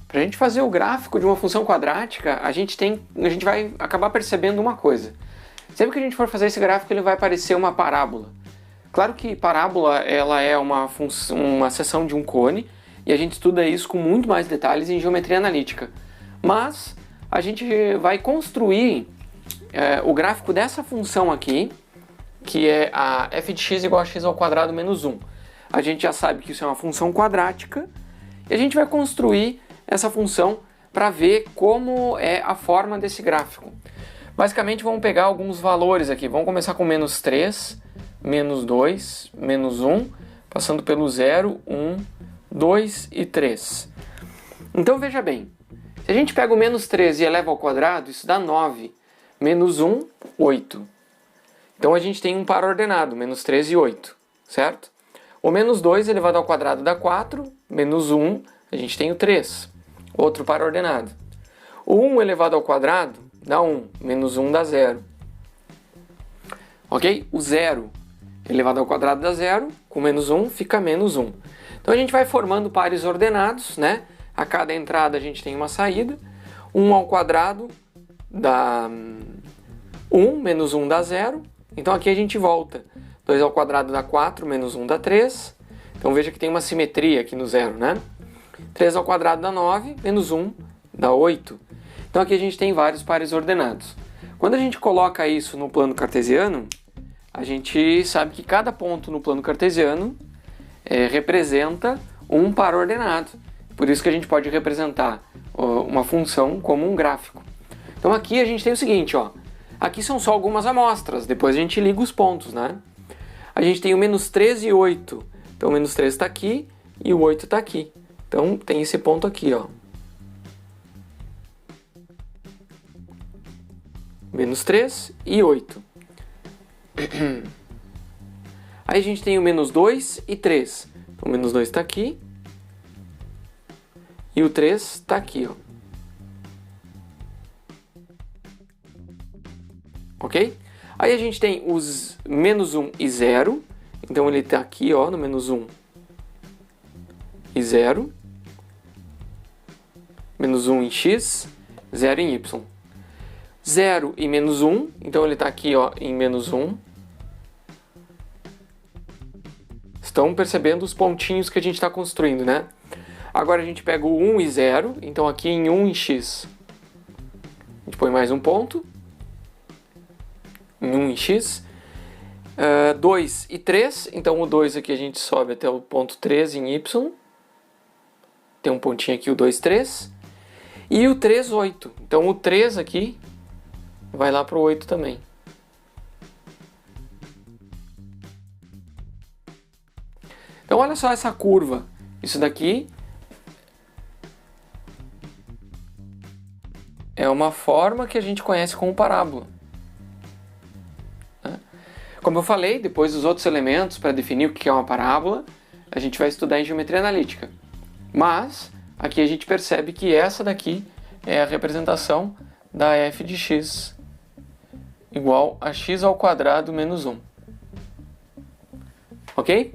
Para a gente fazer o gráfico de uma função quadrática, a gente vai acabar percebendo uma coisa. Sempre que a gente for fazer esse gráfico, ele vai parecer uma parábola. Claro que parábola ela é uma seção de um cone, e a gente estuda isso com muito mais detalhes em geometria analítica. Mas a gente vai construir o gráfico dessa função aqui, que é a f de x igual a x ao quadrado menos 1. A gente já sabe que isso é uma função quadrática, e a gente vai construir essa função para ver como é a forma desse gráfico. Basicamente vamos pegar alguns valores aqui, vamos começar com menos 3, menos 2, menos 1, passando pelo 0, 1, 2 e 3. Então veja bem, se a gente pega o menos 3 e eleva ao quadrado, isso dá 9. Menos 1, 8. Então a gente tem um par ordenado, menos 3 e 8, certo? O menos 2 elevado ao quadrado dá 4, menos 1, a gente tem o 3, outro par ordenado. O 1 elevado ao quadrado dá 1, menos 1 dá 0. Ok? O 0 elevado ao quadrado dá 0, com menos 1 fica menos 1. Então a gente vai formando pares ordenados, né? A cada entrada a gente tem uma saída. 1 ao quadrado dá 1, menos 1 dá 0. Então aqui a gente volta. 2 ao quadrado dá 4, menos 1 dá 3. Então veja que tem uma simetria aqui no 0, né? 3 ao quadrado dá 9, menos 1 dá 8. Então aqui a gente tem vários pares ordenados. Quando a gente coloca isso no plano cartesiano, a gente sabe que cada ponto no plano cartesiano representa um par ordenado. Por isso que a gente pode representar uma função como um gráfico. Então aqui a gente tem o seguinte, ó. Aqui são só algumas amostras, depois a gente liga os pontos, né? A gente tem o menos 3 e 8. Então o menos 3 está aqui e o 8 está aqui. Então tem esse ponto aqui, ó. Menos 3 e 8. Aí a gente tem o menos 2 e 3. Então o menos 2 está aqui. E o 3 está aqui, ó. Ok? Aí a gente tem os menos 1 e 0. Então ele está aqui, ó, no menos 1 e 0. Menos 1 em x, 0 em y. 0 e menos 1, então ele está aqui, ó, em menos 1. Estão percebendo os pontinhos que a gente está construindo, né? Agora a gente pega o 1 e 0, então aqui em 1 em x. A gente põe mais um ponto. Em 1 em x. 2 e 3, então o 2 aqui a gente sobe até o ponto 3 em y. Tem um pontinho aqui, o 2, 3. E o 3, 8. Então o 3 aqui vai lá para o 8 também. Então olha só essa curva. Isso daqui é uma forma que a gente conhece como parábola. Como eu falei, depois dos outros elementos para definir o que é uma parábola, a gente vai estudar em geometria analítica. Mas aqui a gente percebe que essa daqui é a representação da f de x igual a x ao quadrado menos 1. Ok?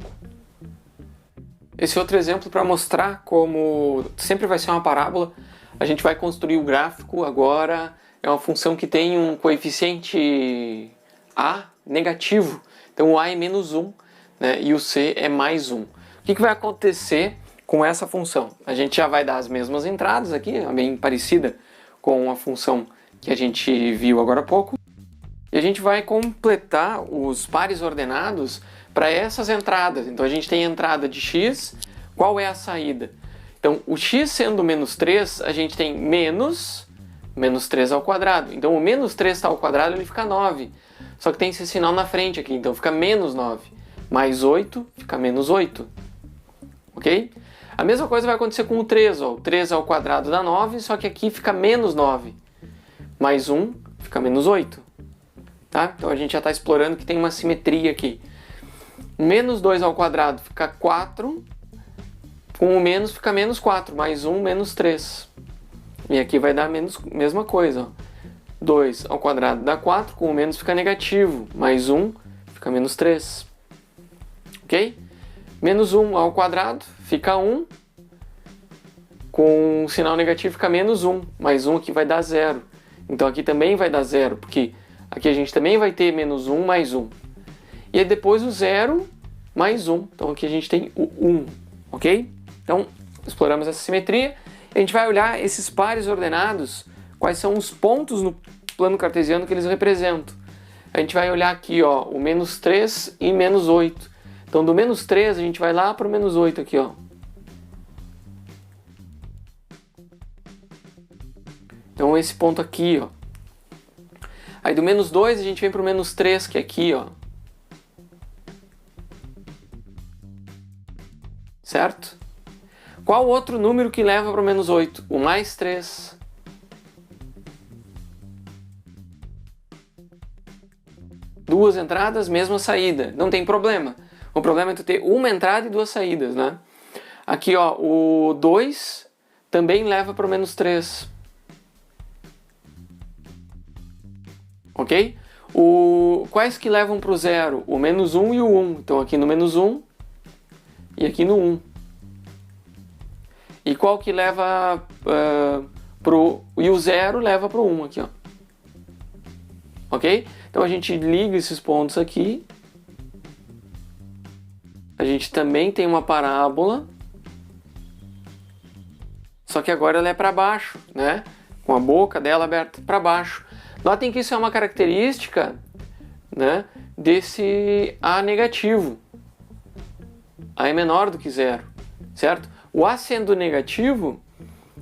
Esse outro exemplo para mostrar como sempre vai ser uma parábola, a gente vai construir o gráfico agora. É uma função que tem um coeficiente a negativo. Então o a é menos 1, né, e o c é mais 1. O que vai acontecer com essa função? A gente já vai dar as mesmas entradas aqui, bem parecida com a função que a gente viu agora há pouco. E a gente vai completar os pares ordenados para essas entradas. Então a gente tem a entrada de x, qual é a saída? Então o x sendo menos 3, a gente tem menos 3 ao quadrado. Então o menos 3 está ao quadrado, ele fica 9. Só que tem esse sinal na frente aqui, então fica menos 9. Mais 8 fica menos 8. Ok? A mesma coisa vai acontecer com o 3. Ó. O 3 ao quadrado dá 9, só que aqui fica menos 9. Mais 1 fica menos 8. Tá? Então a gente já está explorando que tem uma simetria aqui. Menos 2 ao quadrado fica 4. Com o menos fica menos 4. Mais 1, menos 3. E aqui vai dar mesma coisa. Ó. 2 ao quadrado dá 4. Com o menos fica negativo. Mais 1 fica menos 3. Ok? Menos 1 ao quadrado fica 1. com sinal negativo fica menos 1, mais 1 aqui vai dar 0. Então aqui também vai dar 0, porque aqui a gente também vai ter menos 1 mais 1. E aí depois o 0 mais 1. Então aqui a gente tem o 1, ok? Então exploramos essa simetria. A gente vai olhar esses pares ordenados, quais são os pontos no plano cartesiano que eles representam. A gente vai olhar aqui, ó, o menos 3 e menos 8. Então do menos 3 a gente vai lá para o menos 8 aqui, ó. Então esse ponto aqui, ó. Aí do menos 2 a gente vem para o menos 3, que é aqui, ó. Certo? Qual outro número que leva para o menos 8? O mais 3. Duas entradas, mesma saída. Não tem problema. O problema é tu ter uma entrada e duas saídas, né? Aqui, ó, o 2 também leva para o menos 3. Ok? Quais que levam para o 0? O menos 1 e o 1. Então aqui no menos 1 e aqui no 1. E qual que leva e o 0 leva para o 1 aqui, ó. Ok? Então a gente liga esses pontos aqui. A gente também tem uma parábola. Só que agora ela é para baixo, né? Com a boca dela aberta para baixo. Notem que isso é uma característica, né, desse A negativo. A é menor do que 0, certo? O A sendo negativo,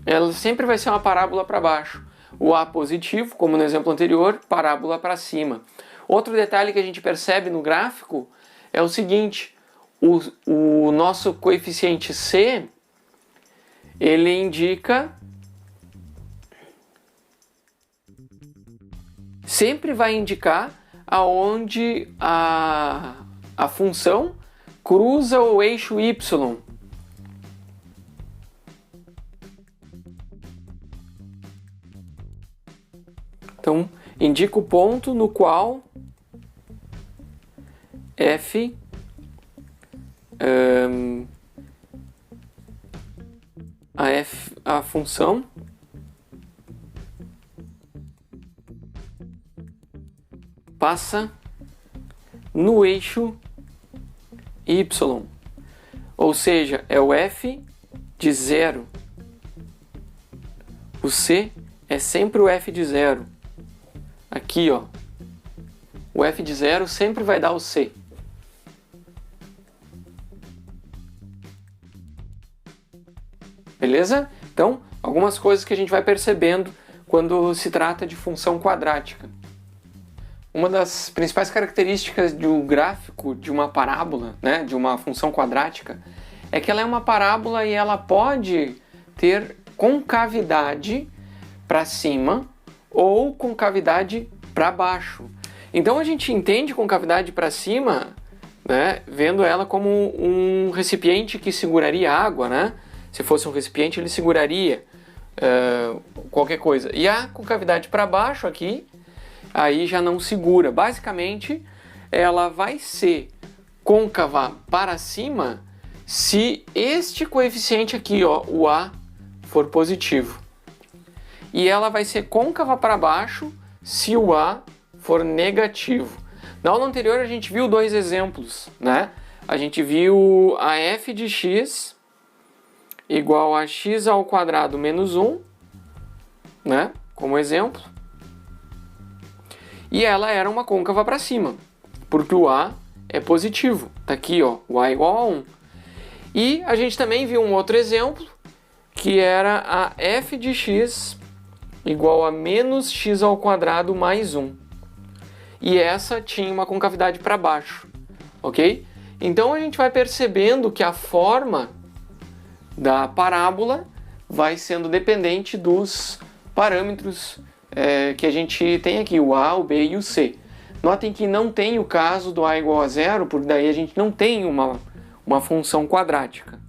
ela sempre vai ser uma parábola para baixo. O A positivo, como no exemplo anterior, parábola para cima. Outro detalhe que a gente percebe no gráfico é o seguinte: o nosso coeficiente C, ele indica, sempre vai indicar aonde a função cruza o eixo Y. Então, indica o ponto no qual a função passa no eixo Y. Ou seja, é o f de 0. O C é sempre o f de 0. Aqui, ó, o f de 0 sempre vai dar o C. Beleza? Então, algumas coisas que a gente vai percebendo quando se trata de função quadrática. Uma das principais características do gráfico de uma parábola, né, de uma função quadrática, é que ela é uma parábola e ela pode ter concavidade para cima ou concavidade para baixo. Então a gente entende concavidade para cima, né, vendo ela como um recipiente que seguraria água, né? Se fosse um recipiente, ele seguraria qualquer coisa. E a concavidade para baixo aqui, aí já não segura. Basicamente, ela vai ser côncava para cima se este coeficiente aqui, ó, o A, for positivo. E ela vai ser côncava para baixo se o A for negativo. Na aula anterior a gente viu dois exemplos, né? A gente viu a f de x igual a x ao quadrado menos 1, né? Como exemplo. E ela era uma côncava para cima, porque o A é positivo. Tá aqui, ó, o A igual a 1. E a gente também viu um outro exemplo, que era a f de x igual a menos x ao quadrado mais 1. E essa tinha uma concavidade para baixo, ok? Então a gente vai percebendo que a forma da parábola vai sendo dependente dos parâmetros que a gente tem aqui, o A, o B e o C. Notem que não tem o caso do A igual a 0, porque daí a gente não tem uma função quadrática.